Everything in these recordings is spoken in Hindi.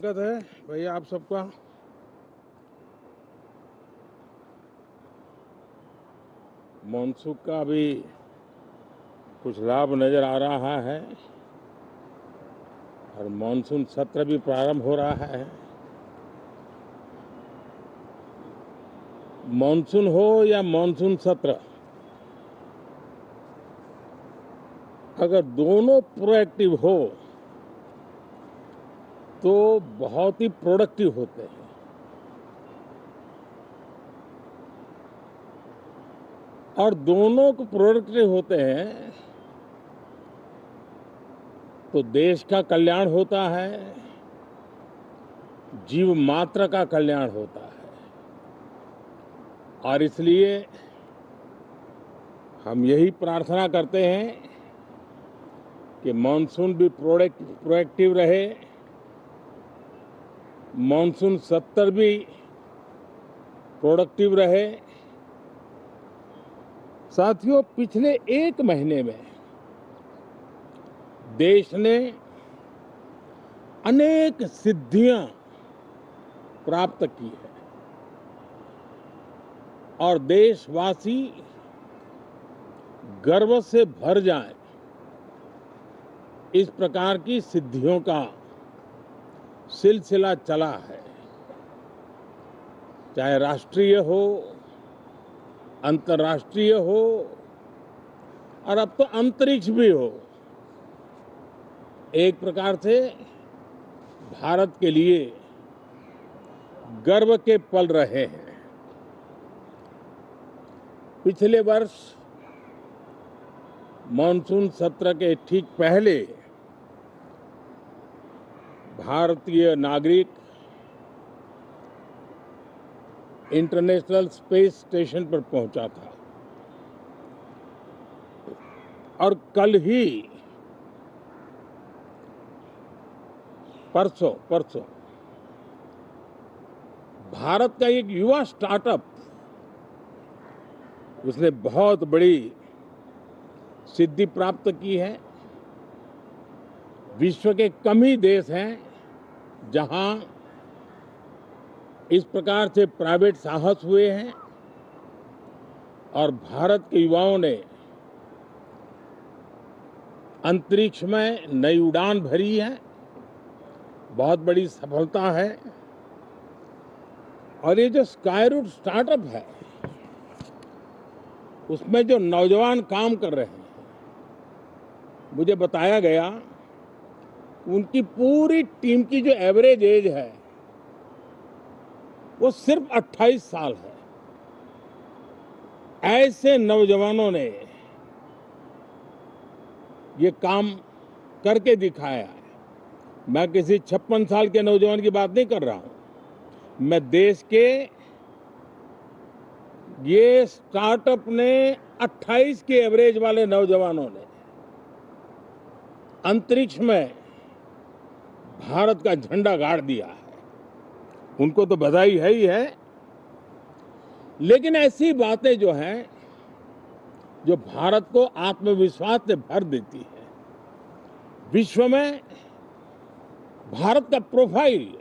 स्वागत है भैया आप सबका। मानसून का भी कुछ लाभ नजर आ रहा है और मानसून सत्र भी प्रारंभ हो रहा है। मानसून हो या मानसून सत्र, अगर दोनों प्रोएक्टिव हो तो बहुत ही प्रोडक्टिव होते हैं। और दोनों को प्रोडक्टिव होते हैं तो देश का कल्याण होता है, जीव मात्र का कल्याण होता है। और इसलिए हम यही प्रार्थना करते हैं कि मानसून भी प्रोएक्टिव रहे, मानसून सत्र भी प्रोडक्टिव रहे। साथियों, पिछले एक महीने में देश ने अनेक सिद्धियां प्राप्त की है और देशवासी गर्व से भर जाएं, इस प्रकार की सिद्धियों का सिलसिला चला है। चाहे राष्ट्रीय हो, अंतर्राष्ट्रीय हो और अब तो अंतरिक्ष भी हो। एक प्रकार से भारत के लिए गर्व के पल रहे हैं। पिछले वर्ष मानसून सत्र के ठीक पहले भारतीय नागरिक इंटरनेशनल स्पेस स्टेशन पर पहुंचा था और कल ही परसों भारत का एक युवा स्टार्टअप, उसने बहुत बड़ी सिद्धि प्राप्त की है। विश्व के कम ही देश हैं जहां इस प्रकार से प्राइवेट साहस हुए हैं और भारत के युवाओं ने अंतरिक्ष में नई उड़ान भरी है। बहुत बड़ी सफलता है। और ये जो स्काईरूट स्टार्टअप है, उसमें जो नौजवान काम कर रहे हैं, मुझे बताया गया उनकी पूरी टीम की जो एवरेज एज है वो सिर्फ 28 साल है। ऐसे नौजवानों ने ये काम करके दिखाया है। मैं किसी 56 साल के नौजवान की बात नहीं कर रहा हूं। मैं देश के ये स्टार्टअप ने 28 के एवरेज वाले नौजवानों ने अंतरिक्ष में भारत का झंडा गाड़ दिया है। उनको तो बधाई है ही है। लेकिन ऐसी बातें जो हैं, जो भारत को आत्मविश्वास से भर देती है, विश्व में भारत का प्रोफाइल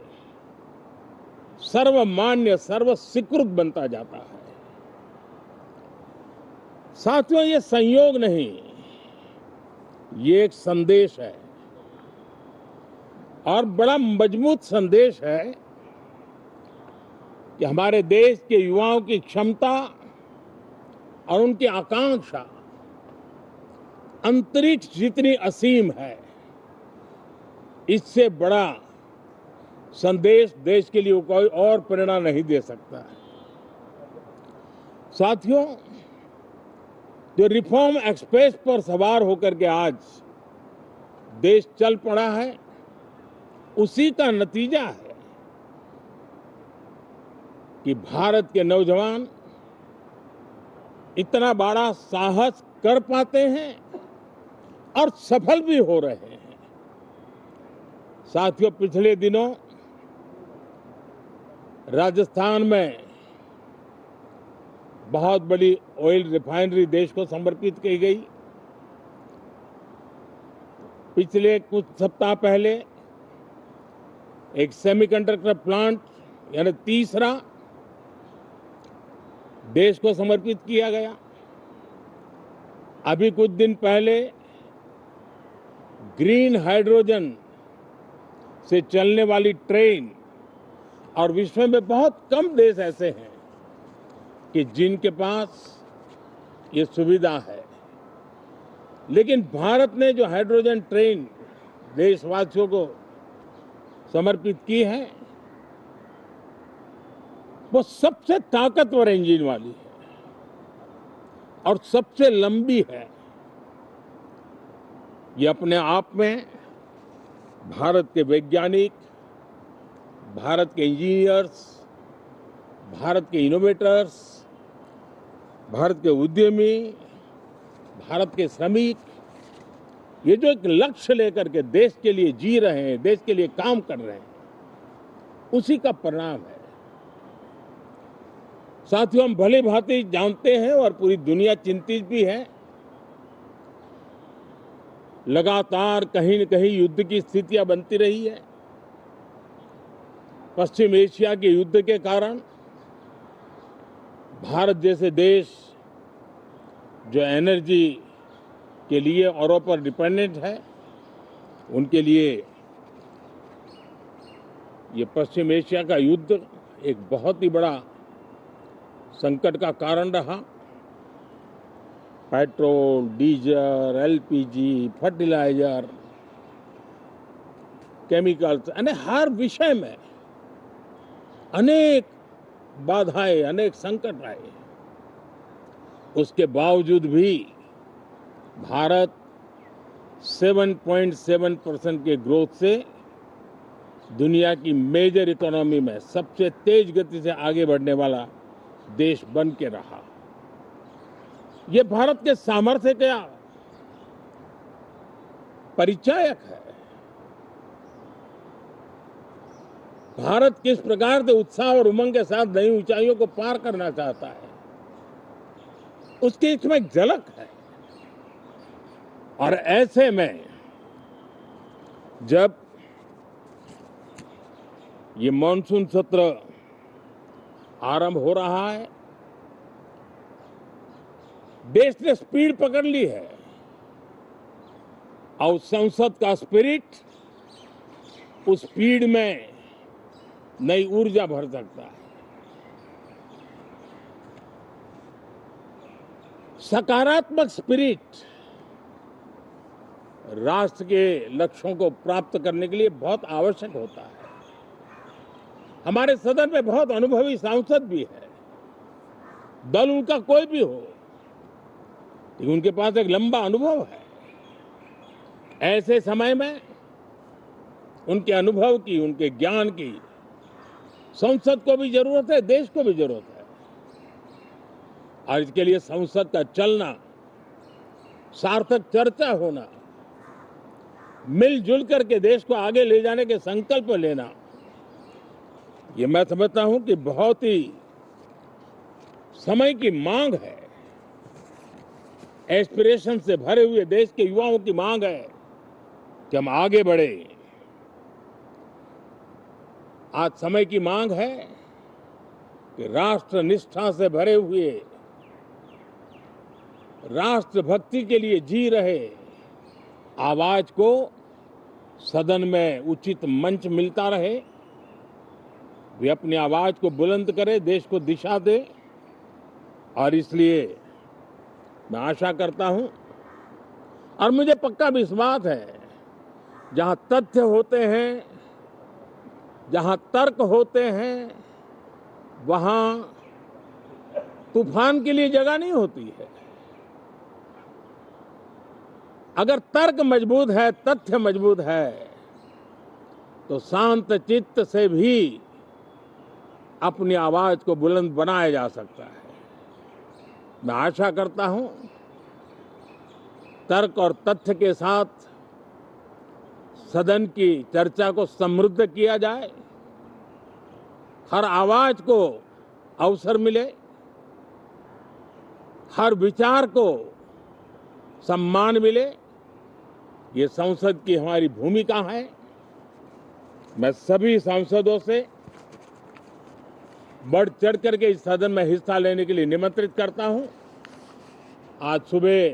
सर्वमान्य, सर्वस्वीकृत बनता जाता है। साथियों, ये संयोग नहीं, ये एक संदेश है और बड़ा मजबूत संदेश है कि हमारे देश के युवाओं की क्षमता और उनकी आकांक्षा अंतरिक्ष जितनी असीम है, इससे बड़ा संदेश देश के लिए कोई और प्रेरणा नहीं दे सकता है। साथियों, जो रिफॉर्म एक्सप्रेस पर सवार होकर के आज देश चल पड़ा है, उसी का नतीजा है कि भारत के नौजवान इतना बड़ा साहस कर पाते हैं और सफल भी हो रहे हैं। साथियों, पिछले दिनों राजस्थान में बहुत बड़ी ऑयल रिफाइनरी देश को समर्पित की गई। पिछले कुछ सप्ताह पहले एक सेमीकंडक्टर प्लांट यानी तीसरा देश को समर्पित किया गया। अभी कुछ दिन पहले ग्रीन हाइड्रोजन से चलने वाली ट्रेन, और विश्व में बहुत कम देश ऐसे हैं कि जिनके पास ये सुविधा है, लेकिन भारत ने जो हाइड्रोजन ट्रेन देशवासियों को समर्पित की है वो सबसे ताकतवर इंजन वाली है और सबसे लंबी है। ये अपने आप में भारत के वैज्ञानिक, भारत के इंजीनियर्स, भारत के इनोवेटर्स, भारत के उद्यमी, भारत के श्रमिक, ये जो एक लक्ष्य लेकर के देश के लिए जी रहे हैं, देश के लिए काम कर रहे हैं, उसी का परिणाम है। साथियों, हम भली भांति जानते हैं और पूरी दुनिया चिंतित भी है, लगातार कहीं न कहीं युद्ध की स्थितियां बनती रही है। पश्चिम एशिया के युद्ध के कारण भारत जैसे देश जो एनर्जी के लिए औरों पर डिपेंडेंट है, उनके लिए ये पश्चिम एशिया का युद्ध एक बहुत ही बड़ा संकट का कारण रहा। Petrol, diesel, LPG, fertiliser, chemicals, यानी हर विषय में अनेक बाधाएं, अनेक संकट आए। उसके बावजूद भी भारत 7.7% के ग्रोथ से दुनिया की मेजर इकोनॉमी में सबसे तेज गति से आगे बढ़ने वाला देश बन के रहा। ये भारत के सामर्थ्य का परिचायक है। भारत किस प्रकार से उत्साह और उमंग के साथ नई ऊंचाइयों को पार करना चाहता है, उसकी इसमें एक झलक है। और ऐसे में जब ये मॉनसून सत्र आरंभ हो रहा है, देश ने स्पीड पकड़ ली है और संसद का स्पिरिट उस स्पीड में नई ऊर्जा भर सकता है। सकारात्मक स्पिरिट राष्ट्र के लक्ष्यों को प्राप्त करने के लिए बहुत आवश्यक होता है। हमारे सदन में बहुत अनुभवी सांसद भी है, दल उनका कोई भी हो, लेकिन उनके पास एक लंबा अनुभव है। ऐसे समय में उनके अनुभव की, उनके ज्ञान की संसद को भी जरूरत है, देश को भी जरूरत है। और इसके लिए संसद का चलना, सार्थक चर्चा होना, मिलजुल करके देश को आगे ले जाने के संकल्प लेना, ये मैं समझता हूं कि बहुत ही समय की मांग है। एस्पिरेशन से भरे हुए देश के युवाओं की मांग है कि हम आगे बढ़े। आज समय की मांग है कि राष्ट्र निष्ठा से भरे हुए, राष्ट्र भक्ति के लिए जी रहे आवाज को सदन में उचित मंच मिलता रहे, वे अपनी आवाज को बुलंद करे, देश को दिशा दे। और इसलिए मैं आशा करता हूं और मुझे पक्का विश्वास है, जहां तथ्य होते हैं, जहां तर्क होते हैं, वहां तूफान के लिए जगह नहीं होती है। अगर तर्क मजबूत है, तथ्य मजबूत है, तो शांत चित्त से भी अपनी आवाज को बुलंद बनाया जा सकता है। मैं आशा करता हूं तर्क और तथ्य के साथ सदन की चर्चा को समृद्ध किया जाए, हर आवाज को अवसर मिले, हर विचार को सम्मान मिले। ये संसद की हमारी भूमिका है। मैं सभी सांसदों से बढ़ चढ़ करके इस सदन में हिस्सा लेने के लिए निमंत्रित करता हूं। आज सुबह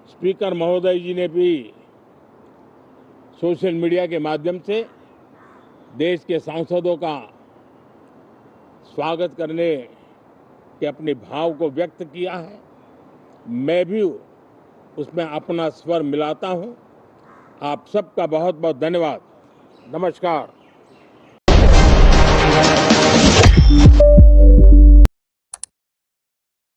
स्पीकर महोदय जी ने भी सोशल मीडिया के माध्यम से देश के सांसदों का स्वागत करने के अपने भाव को व्यक्त किया है। मैं भी उसमें अपना स्वर मिलाता हूं। आप सबका बहुत बहुत धन्यवाद। नमस्कार।